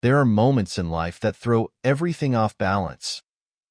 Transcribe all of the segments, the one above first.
There are moments in life that throw everything off balance.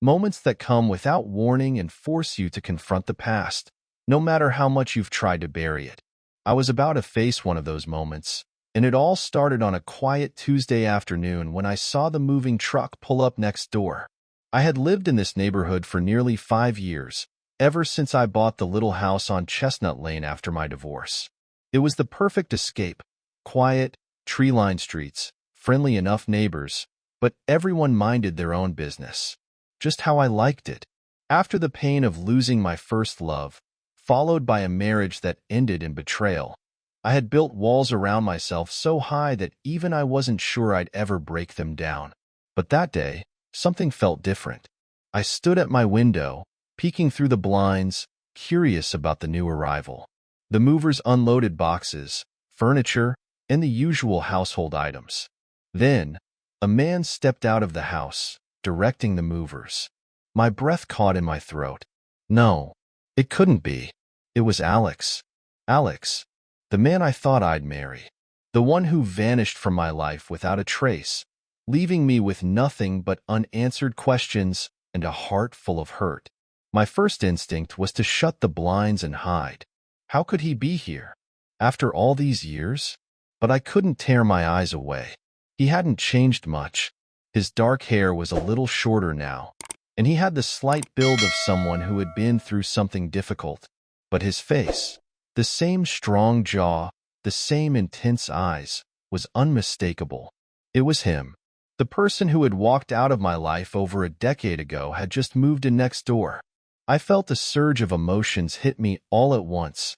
Moments that come without warning and force you to confront the past, no matter how much you've tried to bury it. I was about to face one of those moments, and it all started on a quiet Tuesday afternoon when I saw the moving truck pull up next door. I had lived in this neighborhood for nearly 5 years, ever since I bought the little house on Chestnut Lane after my divorce. It was the perfect escape. Quiet, tree-lined streets, friendly enough neighbors, but everyone minded their own business. Just how I liked it. After the pain of losing my first love, followed by a marriage that ended in betrayal, I had built walls around myself so high that even I wasn't sure I'd ever break them down. But that day, something felt different. I stood at my window, peeking through the blinds, curious about the new arrival. The movers unloaded boxes, furniture, and the usual household items. Then, a man stepped out of the house, directing the movers. My breath caught in my throat. No, it couldn't be. It was Alex. Alex, the man I thought I'd marry. The one who vanished from my life without a trace, leaving me with nothing but unanswered questions and a heart full of hurt. My first instinct was to shut the blinds and hide. How could he be here? After all these years? But I couldn't tear my eyes away. He hadn't changed much. His dark hair was a little shorter now, and he had the slight build of someone who had been through something difficult. But his face, the same strong jaw, the same intense eyes, was unmistakable. It was him. The person who had walked out of my life over a decade ago had just moved in next door. I felt a surge of emotions hit me all at once.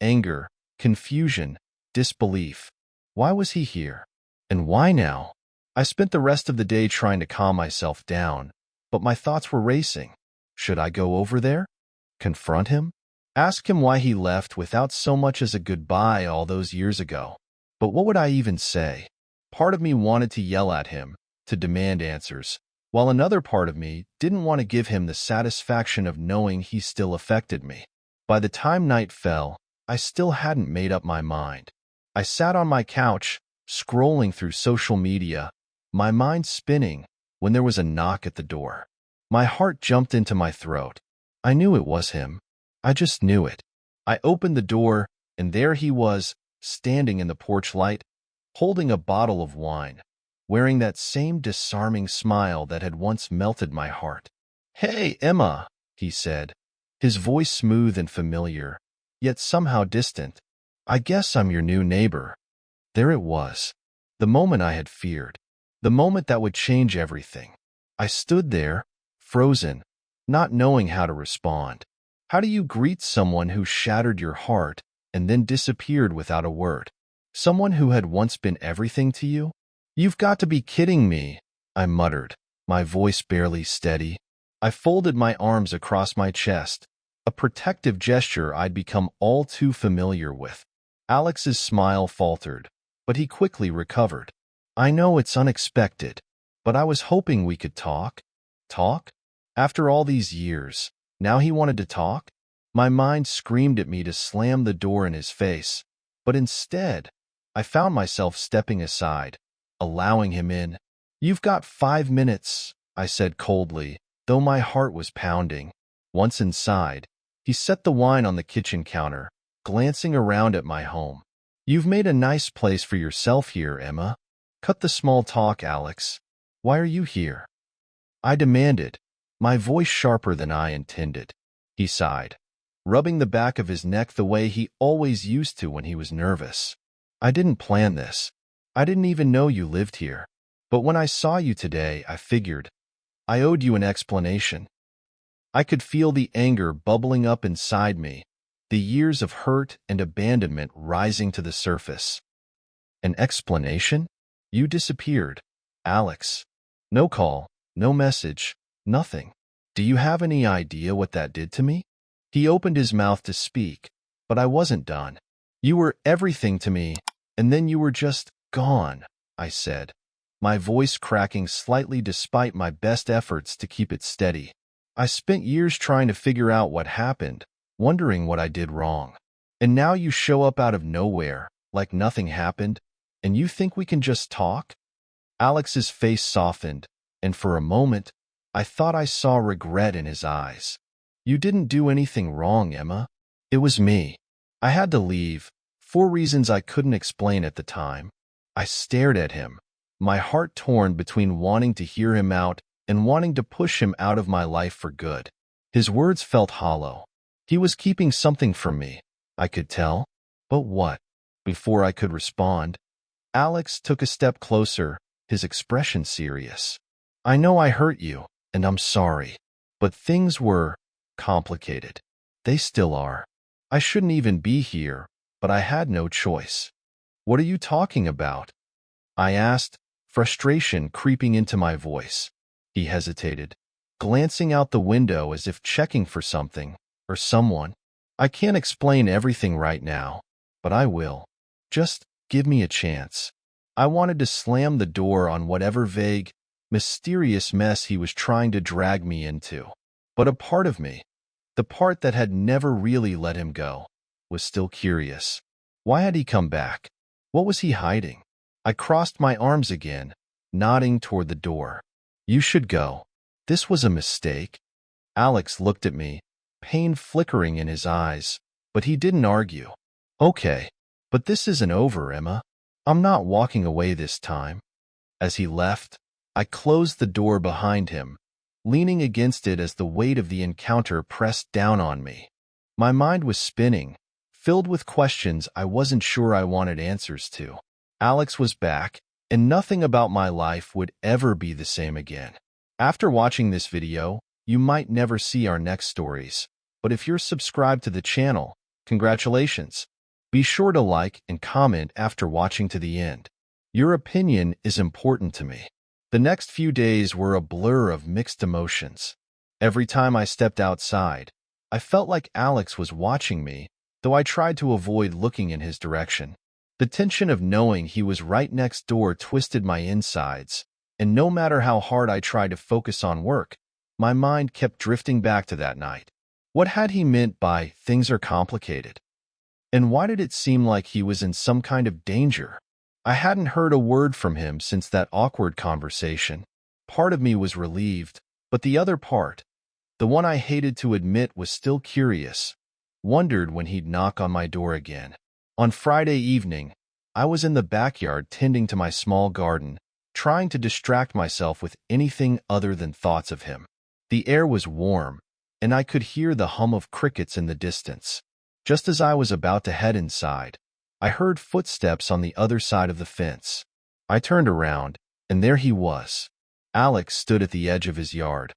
Anger, confusion, disbelief. Why was he here? And why now? I spent the rest of the day trying to calm myself down, but my thoughts were racing. Should I go over there? Confront him? Ask him why he left without so much as a goodbye all those years ago? But what would I even say? Part of me wanted to yell at him, to demand answers, while another part of me didn't want to give him the satisfaction of knowing he still affected me. By the time night fell, I still hadn't made up my mind. I sat on my couch, scrolling through social media, my mind spinning, when there was a knock at the door. My heart jumped into my throat. I knew it was him. I just knew it. I opened the door, and there he was, standing in the porch light, holding a bottle of wine, wearing that same disarming smile that had once melted my heart. "Hey, Emma," he said, his voice smooth and familiar, yet somehow distant. "I guess I'm your new neighbor." There it was, the moment I had feared, the moment that would change everything. I stood there, frozen, not knowing how to respond. How do you greet someone who shattered your heart and then disappeared without a word? Someone who had once been everything to you? "You've got to be kidding me," I muttered, my voice barely steady. I folded my arms across my chest, a protective gesture I'd become all too familiar with. Alex's smile faltered, but he quickly recovered. "I know it's unexpected, but I was hoping we could talk." Talk? After all these years, now he wanted to talk? My mind screamed at me to slam the door in his face, but instead, I found myself stepping aside, allowing him in. "You've got 5 minutes," I said coldly, though my heart was pounding. Once inside, he set the wine on the kitchen counter, glancing around at my home. "You've made a nice place for yourself here, Emma. Cut the small talk, Alex. Why are you here?" I demanded, my voice sharper than I intended. He sighed, rubbing the back of his neck the way he always used to when he was nervous. "I didn't plan this. I didn't even know you lived here. But when I saw you today, I figured I owed you an explanation." I could feel the anger bubbling up inside me, the years of hurt and abandonment rising to the surface. "An explanation? You disappeared, Alex. No call, no message, nothing. Do you have any idea what that did to me?" He opened his mouth to speak, but I wasn't done. "You were everything to me, and then you were just gone," I said, my voice cracking slightly despite my best efforts to keep it steady. "I spent years trying to figure out what happened, wondering what I did wrong. And now you show up out of nowhere, like nothing happened, and you think we can just talk?" Alex's face softened, and for a moment, I thought I saw regret in his eyes. You didn't do anything wrong, Emma. It was me. I had to leave, for reasons I couldn't explain at the time. I stared at him, my heart torn between wanting to hear him out and wanting to push him out of my life for good. His words felt hollow. He was keeping something from me, I could tell. But what? Before I could respond, Alex took a step closer, his expression serious. I know I hurt you, and I'm sorry. But things were complicated. They still are. I shouldn't even be here, but I had no choice. What are you talking about? I asked, frustration creeping into my voice. He hesitated, glancing out the window as if checking for something or someone. I can't explain everything right now, but I will. Just give me a chance. I wanted to slam the door on whatever vague, mysterious mess he was trying to drag me into. But a part of me, the part that had never really let him go, was still curious. Why had he come back? What was he hiding? I crossed my arms again, nodding toward the door. You should go. This was a mistake. Alex looked at me, pain flickering in his eyes, but he didn't argue. Okay, but this isn't over, Emma. I'm not walking away this time. As he left, I closed the door behind him, leaning against it as the weight of the encounter pressed down on me. My mind was spinning, filled with questions I wasn't sure I wanted answers to. Alex was back, and nothing about my life would ever be the same again. After watching this video, you might never see our next stories, but if you're subscribed to the channel, congratulations. Be sure to like and comment after watching to the end. Your opinion is important to me. The next few days were a blur of mixed emotions. Every time I stepped outside, I felt like Alex was watching me, though I tried to avoid looking in his direction. The tension of knowing he was right next door twisted my insides, and no matter how hard I tried to focus on work, my mind kept drifting back to that night. What had he meant by "things are complicated"? And why did it seem like he was in some kind of danger? I hadn't heard a word from him since that awkward conversation. Part of me was relieved, but the other part, the one I hated to admit, was still curious, wondered when he'd knock on my door again. On Friday evening, I was in the backyard tending to my small garden, trying to distract myself with anything other than thoughts of him. The air was warm, and I could hear the hum of crickets in the distance. Just as I was about to head inside, I heard footsteps on the other side of the fence. I turned around, and there he was. Alex stood at the edge of his yard,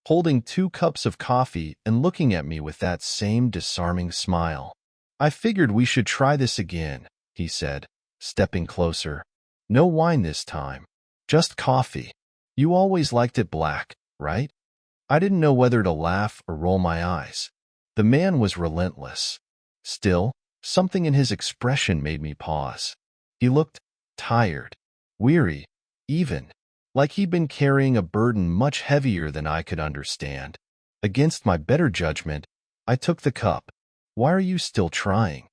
holding 2 cups of coffee and looking at me with that same disarming smile. I figured we should try this again, he said, stepping closer. No wine this time. Just coffee. You always liked it black, right? I didn't know whether to laugh or roll my eyes. The man was relentless. Still, something in his expression made me pause. He looked tired, weary, even like he'd been carrying a burden much heavier than I could understand. Against my better judgment, I took the cup. Why are you still trying?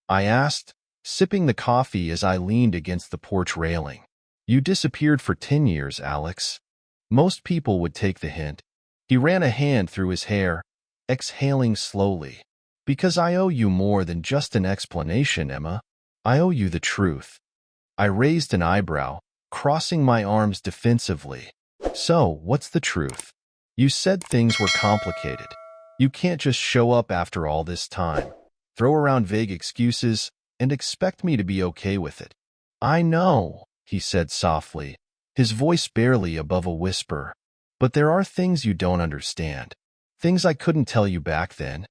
I asked, sipping the coffee as I leaned against the porch railing. You disappeared for 10 years, Alex. Most people would take the hint. He ran a hand through his hair, exhaling slowly. Because I owe you more than just an explanation, Emma. I owe you the truth. I raised an eyebrow, crossing my arms defensively. So, what's the truth? You said things were complicated. You can't just show up after all this time, throw around vague excuses, and expect me to be okay with it. I know, he said softly, his voice barely above a whisper. But there are things you don't understand. Things I couldn't tell you back then.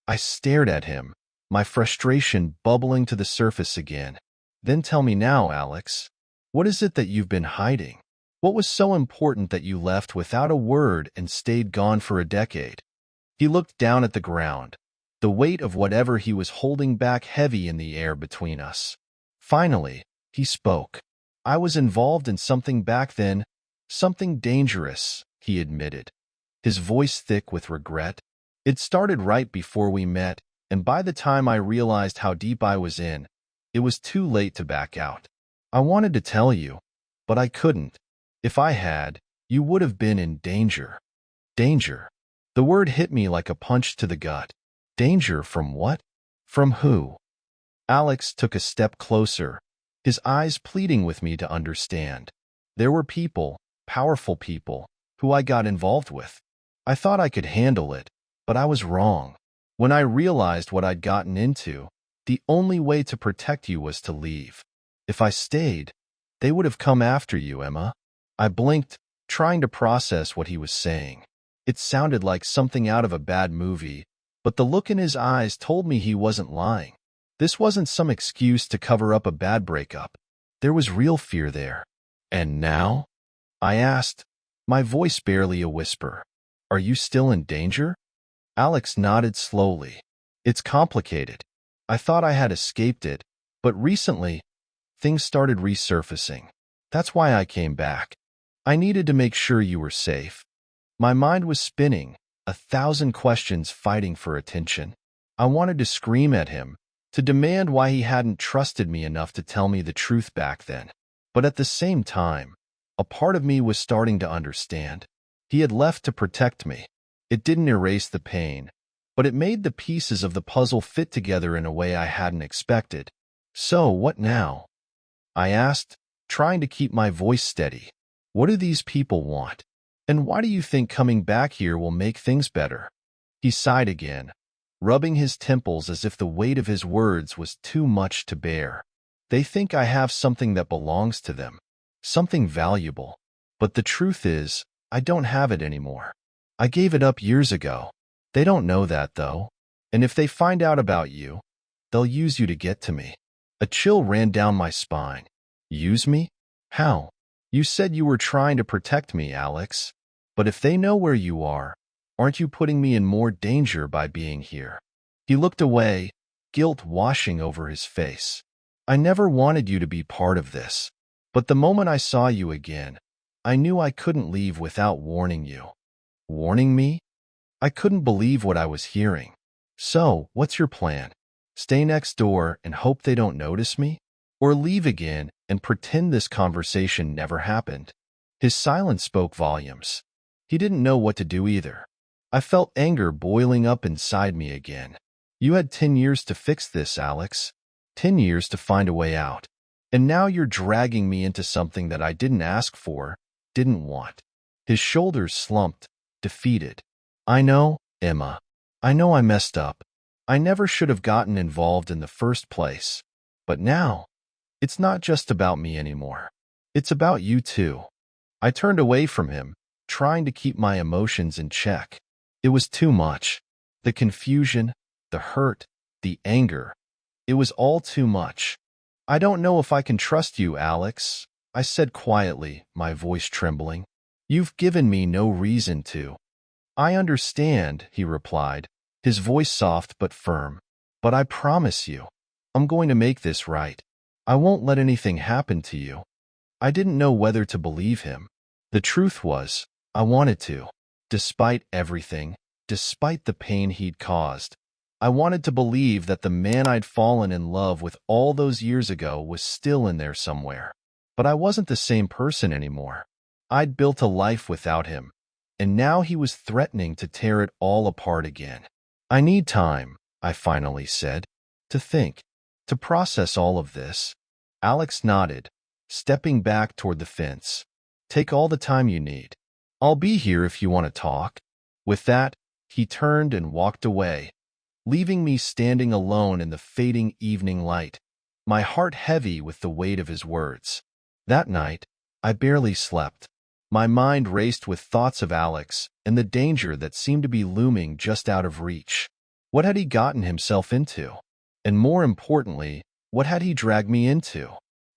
I stared at him, my frustration bubbling to the surface again. Then tell me now, Alex. What is it that you've been hiding? What was so important that you left without a word and stayed gone for a decade? He looked down at the ground, the weight of whatever he was holding back heavy in the air between us. Finally, he spoke. I was involved in something back then, something dangerous, he admitted, his voice thick with regret. It started right before we met, and by the time I realized how deep I was in, it was too late to back out. I wanted to tell you, but I couldn't. If I had, you would have been in danger. Danger. The word hit me like a punch to the gut. Danger from what? From who? Alex took a step closer, his eyes pleading with me to understand. There were people, powerful people, who I got involved with. I thought I could handle it, but I was wrong. When I realized what I'd gotten into, the only way to protect you was to leave. If I stayed, they would have come after you, Emma. I blinked, trying to process what he was saying. It sounded like something out of a bad movie, but the look in his eyes told me he wasn't lying. This wasn't some excuse to cover up a bad breakup. There was real fear there. And now? I asked, my voice barely a whisper. Are you still in danger? Alex nodded slowly. It's complicated. I thought I had escaped it, but recently, things started resurfacing. That's why I came back. I needed to make sure you were safe. My mind was spinning, 1,000 questions fighting for attention. I wanted to scream at him, to demand why he hadn't trusted me enough to tell me the truth back then. But at the same time, a part of me was starting to understand. He had left to protect me. It didn't erase the pain, but it made the pieces of the puzzle fit together in a way I hadn't expected. So, what now? I asked, trying to keep my voice steady. What do these people want? And why do you think coming back here will make things better? He sighed again, rubbing his temples as if the weight of his words was too much to bear. They think I have something that belongs to them, something valuable. But the truth is, I don't have it anymore. I gave it up years ago. They don't know that, though. And if they find out about you, they'll use you to get to me. A chill ran down my spine. Use me? How? You said you were trying to protect me, Alex. But if they know where you are, aren't you putting me in more danger by being here? He looked away, guilt washing over his face. I never wanted you to be part of this. But the moment I saw you again, I knew I couldn't leave without warning you. Warning me? I couldn't believe what I was hearing. So, what's your plan? Stay next door and hope they don't notice me? Or leave again and pretend this conversation never happened? His silence spoke volumes. He didn't know what to do either. I felt anger boiling up inside me again. You had 10 years to fix this, Alex. 10 years to find a way out. And now you're dragging me into something that I didn't ask for, didn't want. His shoulders slumped, defeated. I know, Emma. I know I messed up. I never should have gotten involved in the first place. But now, it's not just about me anymore. It's about you too. I turned away from him, trying to keep my emotions in check. It was too much. The confusion, the hurt, the anger. It was all too much. I don't know if I can trust you, Alex, I said quietly, my voice trembling. You've given me no reason to. I understand, he replied, his voice soft but firm. But I promise you, I'm going to make this right. I won't let anything happen to you. I didn't know whether to believe him. The truth was, I wanted to. Despite everything, despite the pain he'd caused, I wanted to believe that the man I'd fallen in love with all those years ago was still in there somewhere. But I wasn't the same person anymore. I'd built a life without him, and now he was threatening to tear it all apart again. I need time, I finally said, to think, to process all of this. Alex nodded, stepping back toward the fence. Take all the time you need. I'll be here if you want to talk. With that, he turned and walked away, leaving me standing alone in the fading evening light, my heart heavy with the weight of his words. That night, I barely slept. My mind raced with thoughts of Alex and the danger that seemed to be looming just out of reach. What had he gotten himself into? And more importantly, what had he dragged me into?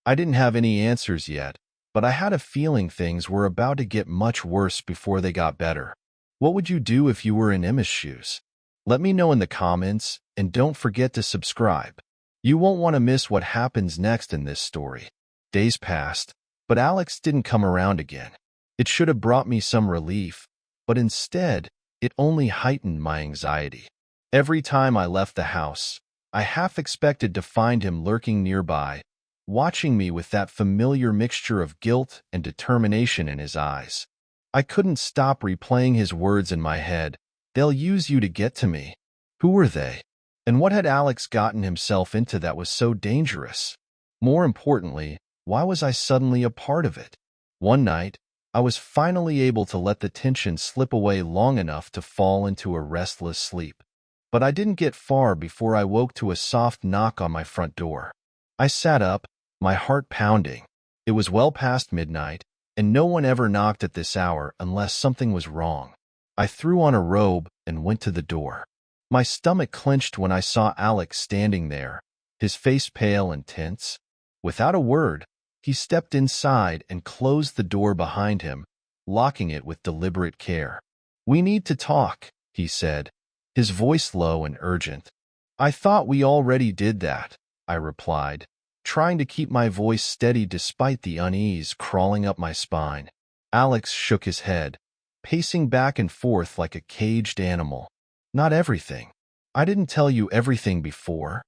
I didn't have any answers yet, but I had a feeling things were about to get much worse before they got better. What would you do if you were in Emma's shoes? Let me know in the comments, and don't forget to subscribe. You won't want to miss what happens next in this story. Days passed, but Alex didn't come around again. It should have brought me some relief, but instead, it only heightened my anxiety. Every time I left the house, I half expected to find him lurking nearby, watching me with that familiar mixture of guilt and determination in his eyes. I couldn't stop replaying his words in my head. They'll use you to get to me. Who were they? And what had Alex gotten himself into that was so dangerous? More importantly, why was I suddenly a part of it? One night, I was finally able to let the tension slip away long enough to fall into a restless sleep. But I didn't get far before I woke to a soft knock on my front door. I sat up, my heart pounding. It was well past midnight, and no one ever knocked at this hour unless something was wrong. I threw on a robe and went to the door. My stomach clenched when I saw Alex standing there, his face pale and tense. Without a word, he stepped inside and closed the door behind him, locking it with deliberate care. "We need to talk," he said, his voice low and urgent. "I thought we already did that," I replied, trying to keep my voice steady despite the unease crawling up my spine. Alex shook his head, pacing back and forth like a caged animal. "Not everything. I didn't tell you everything before."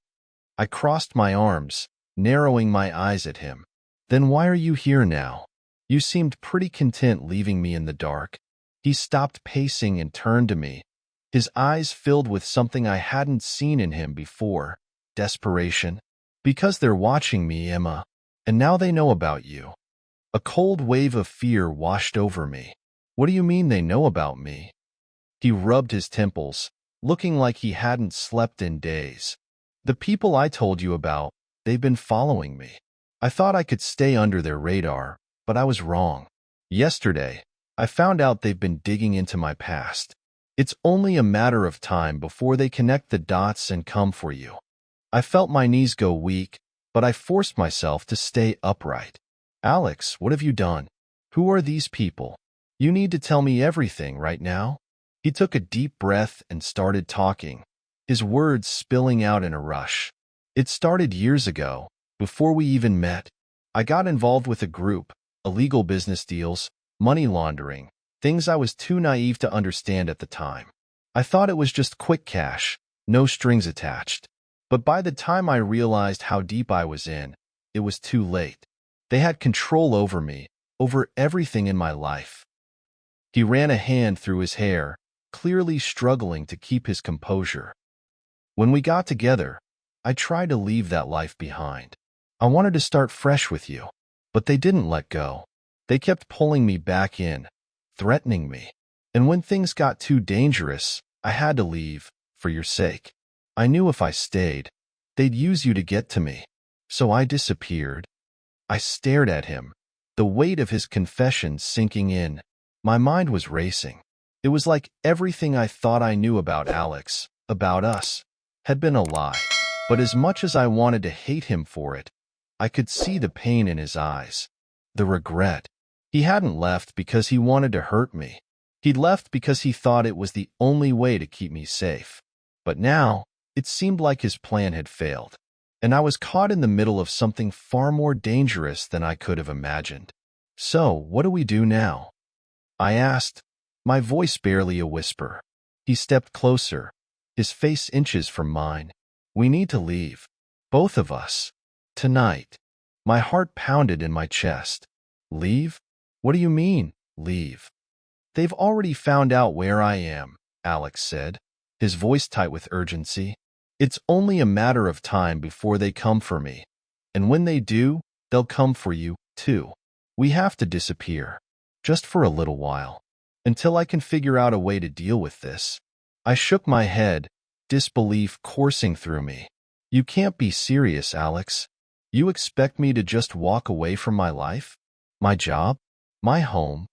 I crossed my arms, narrowing my eyes at him. "Then why are you here now? You seemed pretty content leaving me in the dark." He stopped pacing and turned to me, his eyes filled with something I hadn't seen in him before: desperation. "Because they're watching me, Emma, and now they know about you." A cold wave of fear washed over me. "What do you mean they know about me?" He rubbed his temples, looking like he hadn't slept in days. "The people I told you about, they've been following me. I thought I could stay under their radar, but I was wrong. Yesterday, I found out they've been digging into my past. It's only a matter of time before they connect the dots and come for you." I felt my knees go weak, but I forced myself to stay upright. "Alex, what have you done? Who are these people? You need to tell me everything right now." He took a deep breath and started talking, his words spilling out in a rush. "It started years ago, before we even met. I got involved with a group, illegal business deals, money laundering, things I was too naive to understand at the time. I thought it was just quick cash, no strings attached. But by the time I realized how deep I was in, it was too late. They had control over me, over everything in my life." He ran a hand through his hair, clearly struggling to keep his composure. "When we got together, I tried to leave that life behind. I wanted to start fresh with you, but they didn't let go. They kept pulling me back in, threatening me. And when things got too dangerous, I had to leave, for your sake. I knew if I stayed, they'd use you to get to me. So I disappeared." I stared at him, the weight of his confession sinking in. My mind was racing. It was like everything I thought I knew about Alex, about us, had been a lie. But as much as I wanted to hate him for it, I could see the pain in his eyes, the regret. He hadn't left because he wanted to hurt me. He'd left because he thought it was the only way to keep me safe. But now, it seemed like his plan had failed, and I was caught in the middle of something far more dangerous than I could have imagined. "So, what do we do now?" I asked, my voice barely a whisper. He stepped closer, his face inches from mine. "We need to leave. Both of us. Tonight." My heart pounded in my chest. "Leave? What do you mean, leave?" "They've already found out where I am," Alex said, his voice tight with urgency. "It's only a matter of time before they come for me. And when they do, they'll come for you, too. We have to disappear. Just for a little while. Until I can figure out a way to deal with this." I shook my head, disbelief coursing through me. "You can't be serious, Alex. You expect me to just walk away from my life? My job? My home?"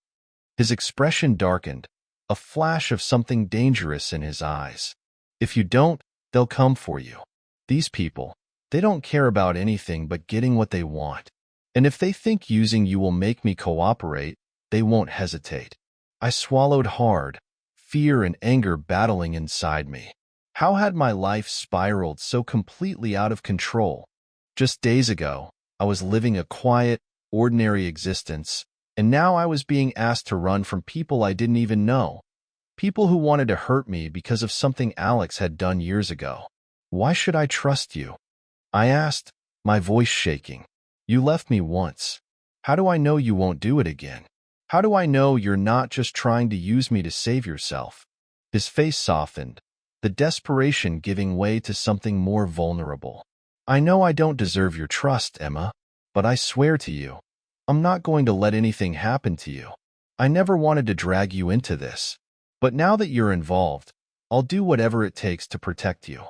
His expression darkened, a flash of something dangerous in his eyes. "If you don't, they'll come for you. These people, they don't care about anything but getting what they want. And if they think using you will make me cooperate, they won't hesitate." I swallowed hard, fear and anger battling inside me. How had my life spiraled so completely out of control? Just days ago, I was living a quiet, ordinary existence, and now I was being asked to run from people I didn't even know. People who wanted to hurt me because of something Alex had done years ago. "Why should I trust you?" I asked, my voice shaking. You left me once. How do I know you won't do it again? How do I know you're not just trying to use me to save yourself? His face softened, the desperation giving way to something more vulnerable. I know I don't deserve your trust, Emma, but I swear to you, I'm not going to let anything happen to you. I never wanted to drag you into this, but now that you're involved, I'll do whatever it takes to protect you.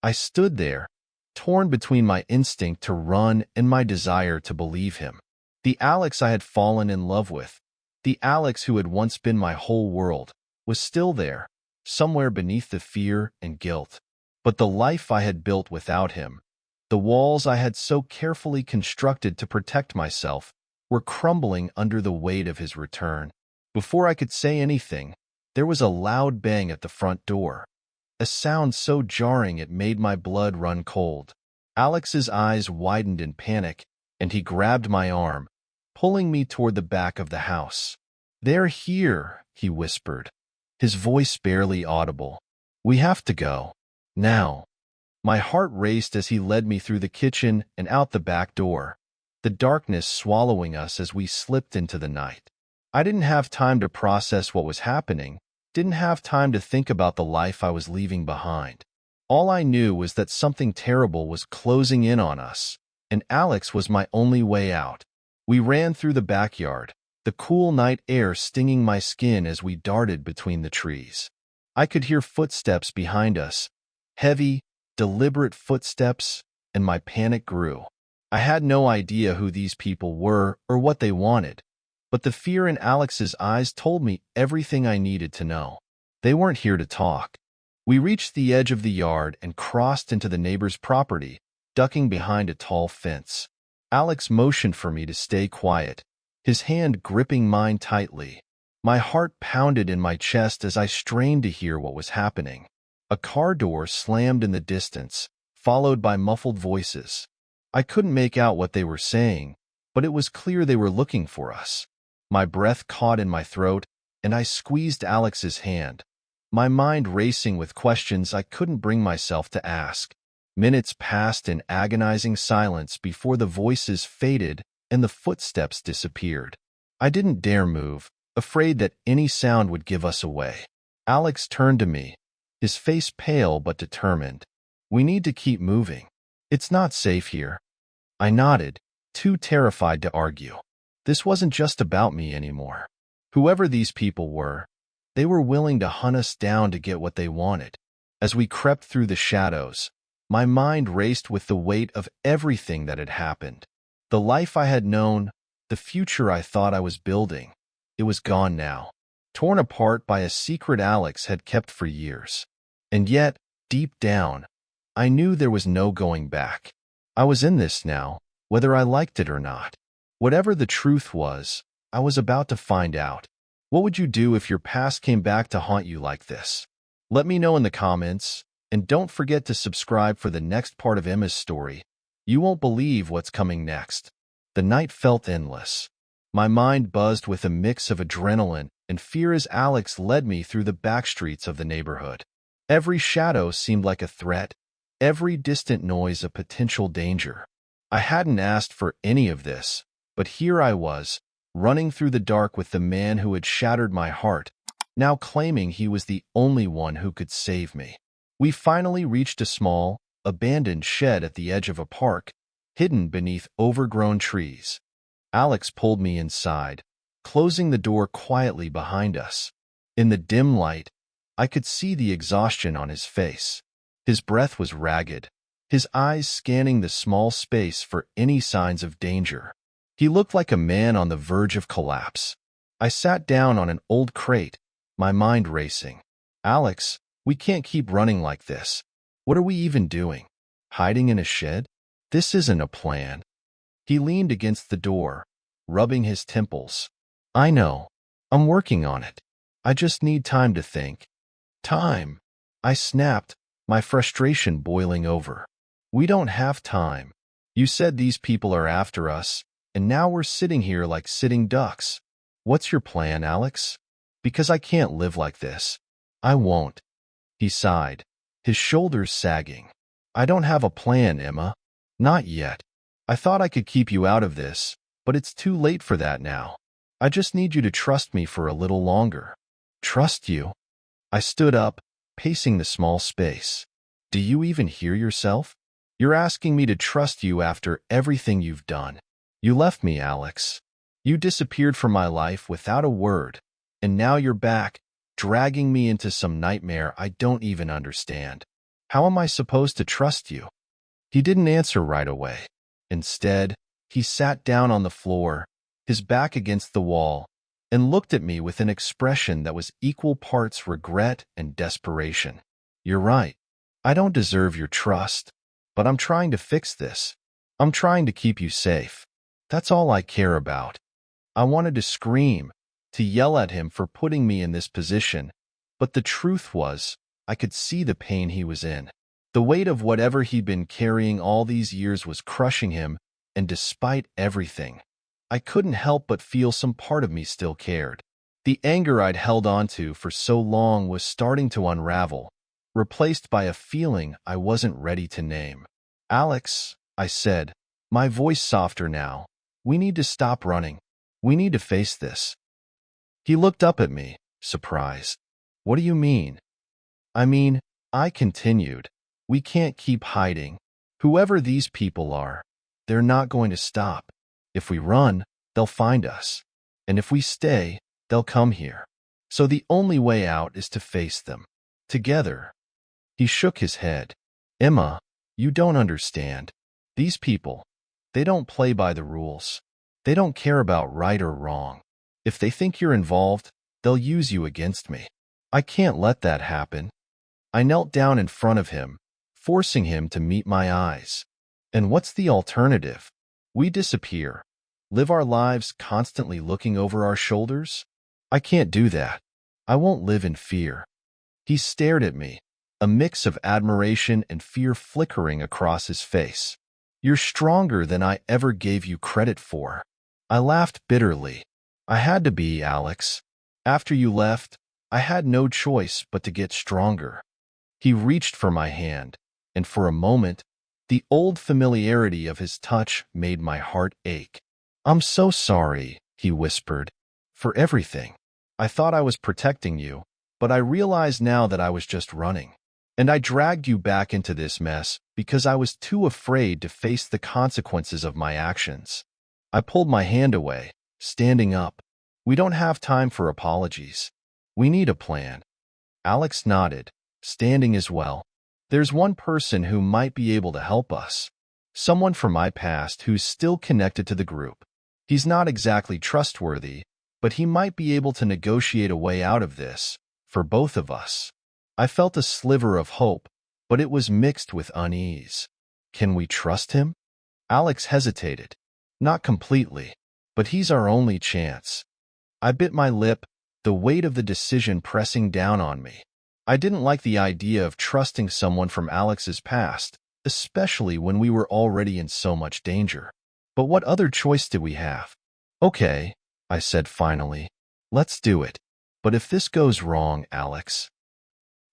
I stood there, torn between my instinct to run and my desire to believe him. The Alex I had fallen in love with, the Alex who had once been my whole world, was still there, somewhere beneath the fear and guilt. But the life I had built without him, the walls I had so carefully constructed to protect myself, were crumbling under the weight of his return. Before I could say anything, there was a loud bang at the front door, a sound so jarring it made my blood run cold. Alex's eyes widened in panic, and he grabbed my arm, pulling me toward the back of the house. "They're here," he whispered, his voice barely audible. "We have to go. Now." My heart raced as he led me through the kitchen and out the back door, the darkness swallowing us as we slipped into the night. I didn't have time to process what was happening, didn't have time to think about the life I was leaving behind. All I knew was that something terrible was closing in on us, and Alex was my only way out. We ran through the backyard, the cool night air stinging my skin as we darted between the trees. I could hear footsteps behind us, heavy, deliberate footsteps, and my panic grew. I had no idea who these people were or what they wanted, but the fear in Alex's eyes told me everything I needed to know. They weren't here to talk. We reached the edge of the yard and crossed into the neighbor's property, ducking behind a tall fence. Alex motioned for me to stay quiet, his hand gripping mine tightly. My heart pounded in my chest as I strained to hear what was happening. A car door slammed in the distance, followed by muffled voices. I couldn't make out what they were saying, but it was clear they were looking for us. My breath caught in my throat, and I squeezed Alex's hand, my mind racing with questions I couldn't bring myself to ask. Minutes passed in agonizing silence before the voices faded and the footsteps disappeared. I didn't dare move, afraid that any sound would give us away. Alex turned to me, his face pale but determined. "We need to keep moving. It's not safe here." I nodded, too terrified to argue. This wasn't just about me anymore. Whoever these people were, they were willing to hunt us down to get what they wanted. As we crept through the shadows, my mind raced with the weight of everything that had happened. The life I had known, the future I thought I was building, it was gone now, torn apart by a secret Alex had kept for years. And yet, deep down, I knew there was no going back. I was in this now, whether I liked it or not. Whatever the truth was, I was about to find out. What would you do if your past came back to haunt you like this? Let me know in the comments, and don't forget to subscribe for the next part of Emma's story. You won't believe what's coming next. The night felt endless. My mind buzzed with a mix of adrenaline and fear as Alex led me through the back streets of the neighborhood. Every shadow seemed like a threat, every distant noise a potential danger. I hadn't asked for any of this, but here I was, running through the dark with the man who had shattered my heart, now claiming he was the only one who could save me. We finally reached a small, abandoned shed at the edge of a park, hidden beneath overgrown trees. Alex pulled me inside, closing the door quietly behind us. In the dim light, I could see the exhaustion on his face. His breath was ragged, his eyes scanning the small space for any signs of danger. He looked like a man on the verge of collapse. I sat down on an old crate, my mind racing. "Alex, we can't keep running like this. What are we even doing? Hiding in a shed? This isn't a plan." He leaned against the door, rubbing his temples. "I know. I'm working on it. I just need time to think." "Time?" I snapped, my frustration boiling over. "We don't have time. You said these people are after us, and now we're sitting here like sitting ducks. What's your plan, Alex? Because I can't live like this. I won't." He sighed, his shoulders sagging. "I don't have a plan, Emma. Not yet. I thought I could keep you out of this, but it's too late for that now. I just need you to trust me for a little longer." "Trust you?" I stood up, pacing the small space. "Do you even hear yourself? You're asking me to trust you after everything you've done. You left me, Alex. You disappeared from my life without a word, and now you're back, dragging me into some nightmare I don't even understand. How am I supposed to trust you?" He didn't answer right away. Instead, he sat down on the floor, his back against the wall, and looked at me with an expression that was equal parts regret and desperation. "You're right. I don't deserve your trust, but I'm trying to fix this. I'm trying to keep you safe. That's all I care about." I wanted to scream, to yell at him for putting me in this position, but the truth was, I could see the pain he was in. The weight of whatever he'd been carrying all these years was crushing him, and despite everything, I couldn't help but feel some part of me still cared. The anger I'd held onto for so long was starting to unravel, replaced by a feeling I wasn't ready to name. "Alex," I said, my voice softer now, "we need to stop running. We need to face this." He looked up at me, surprised. "What do you mean?" "I mean," I continued, "we can't keep hiding. Whoever these people are, they're not going to stop. If we run, they'll find us. And if we stay, they'll come here. So the only way out is to face them. Together." He shook his head. "Emma, you don't understand. These people, they don't play by the rules. They don't care about right or wrong. If they think you're involved, they'll use you against me. I can't let that happen." I knelt down in front of him, forcing him to meet my eyes. "And what's the alternative? We disappear, live our lives constantly looking over our shoulders? I can't do that. I won't live in fear." He stared at me, a mix of admiration and fear flickering across his face. "You're stronger than I ever gave you credit for." I laughed bitterly. "I had to be, Alex. After you left, I had no choice but to get stronger." He reached for my hand, and for a moment, the old familiarity of his touch made my heart ache. "I'm so sorry," he whispered, "for everything. I thought I was protecting you, but I realize now that I was just running. And I dragged you back into this mess because I was too afraid to face the consequences of my actions." I pulled my hand away, standing up. "We don't have time for apologies. We need a plan." Alex nodded, standing as well. "There's one person who might be able to help us. Someone from my past who's still connected to the group. He's not exactly trustworthy, but he might be able to negotiate a way out of this, for both of us." I felt a sliver of hope, but it was mixed with unease. "Can we trust him?" Alex hesitated. "Not completely, but he's our only chance." I bit my lip, the weight of the decision pressing down on me. I didn't like the idea of trusting someone from Alex's past, especially when we were already in so much danger. But what other choice did we have? "Okay," I said finally, "let's do it. But if this goes wrong, Alex."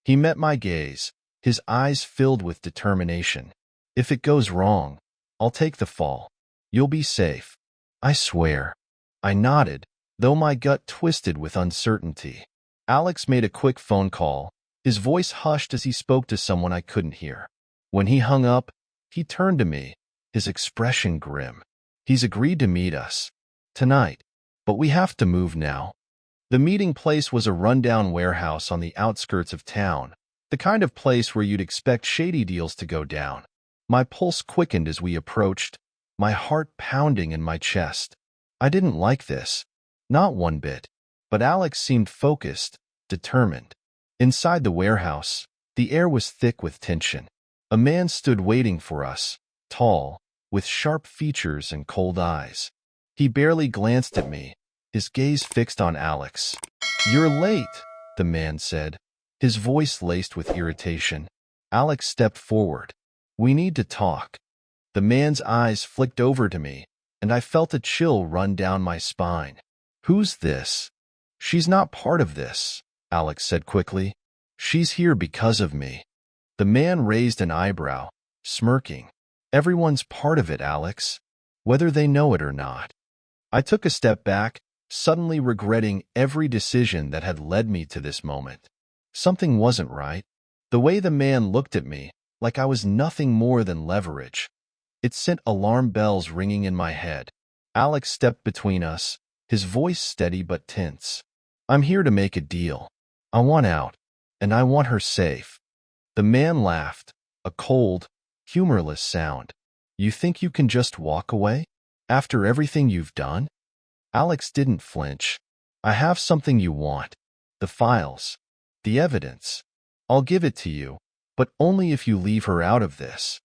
He met my gaze, his eyes filled with determination. "If it goes wrong, I'll take the fall. You'll be safe. I swear." I nodded, though my gut twisted with uncertainty. Alex made a quick phone call, his voice hushed as he spoke to someone I couldn't hear. When he hung up, he turned to me, his expression grim. "He's agreed to meet us. Tonight. But we have to move now." The meeting place was a rundown warehouse on the outskirts of town, the kind of place where you'd expect shady deals to go down. My pulse quickened as we approached, my heart pounding in my chest. I didn't like this. Not one bit. But Alex seemed focused, determined. Inside the warehouse, the air was thick with tension. A man stood waiting for us, tall, with sharp features and cold eyes. He barely glanced at me, his gaze fixed on Alex. "You're late," the man said, his voice laced with irritation. Alex stepped forward. "We need to talk." The man's eyes flicked over to me, and I felt a chill run down my spine. "Who's this?" "She's not part of this," Alex said quickly. "She's here because of me." The man raised an eyebrow, smirking. Everyone's part of it, Alex, whether they know it or not. I took a step back, suddenly regretting every decision that had led me to this moment. Something wasn't right. The way the man looked at me, like I was nothing more than leverage. It sent alarm bells ringing in my head. Alex stepped between us, his voice steady but tense. I'm here to make a deal. I want out, and I want her safe. The man laughed, a cold, humorless sound. You think you can just walk away? After everything you've done? Alex didn't flinch. I have something you want. The files. The evidence. I'll give it to you, but only if you leave her out of this.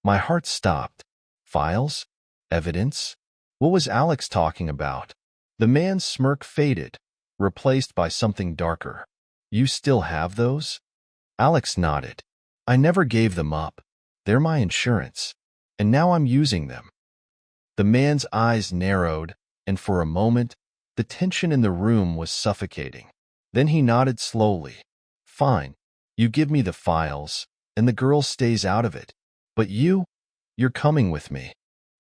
My heart stopped. Files? Evidence? What was Alex talking about? The man's smirk faded, replaced by something darker. You still have those? Alex nodded. I never gave them up. They're my insurance. And now I'm using them. The man's eyes narrowed, and for a moment, the tension in the room was suffocating. Then he nodded slowly. Fine. You give me the files, and the girl stays out of it. But you're coming with me.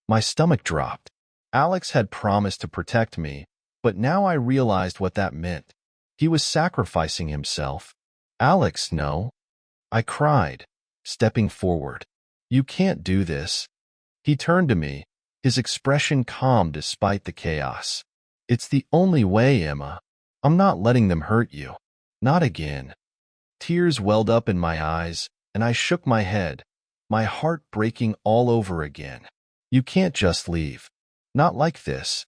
My stomach dropped. Alex had promised to protect me, but now I realized what that meant. He was sacrificing himself. Alex, no. I cried, stepping forward. You can't do this. He turned to me, his expression calm despite the chaos. It's the only way, Emma. I'm not letting them hurt you. Not again. Tears welled up in my eyes, and I shook my head, my heart breaking all over again. You can't just leave. Not like this.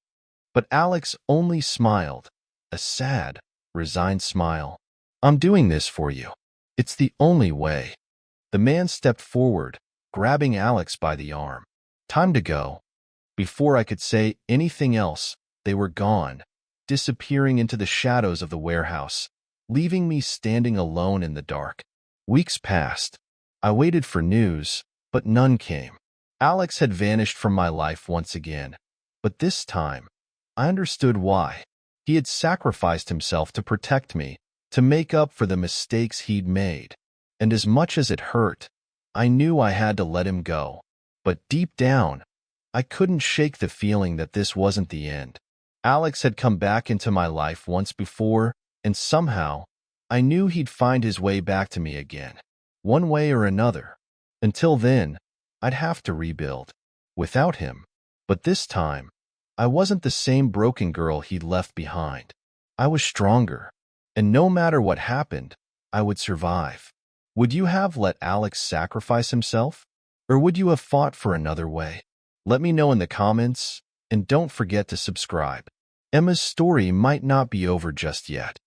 But Alex only smiled, a sad, resigned smile. I'm doing this for you. It's the only way. The man stepped forward, grabbing Alex by the arm. Time to go. Before I could say anything else, they were gone, disappearing into the shadows of the warehouse, leaving me standing alone in the dark. Weeks passed. I waited for news, but none came. Alex had vanished from my life once again, but this time, I understood why. He had sacrificed himself to protect me, to make up for the mistakes he'd made. And as much as it hurt, I knew I had to let him go. But deep down, I couldn't shake the feeling that this wasn't the end. Alex had come back into my life once before, and somehow, I knew he'd find his way back to me again, one way or another. Until then, I'd have to rebuild. Without him. But this time, I wasn't the same broken girl he'd left behind. I was stronger. And no matter what happened, I would survive. Would you have let Alex sacrifice himself? Or would you have fought for another way? Let me know in the comments, and don't forget to subscribe. Emma's story might not be over just yet.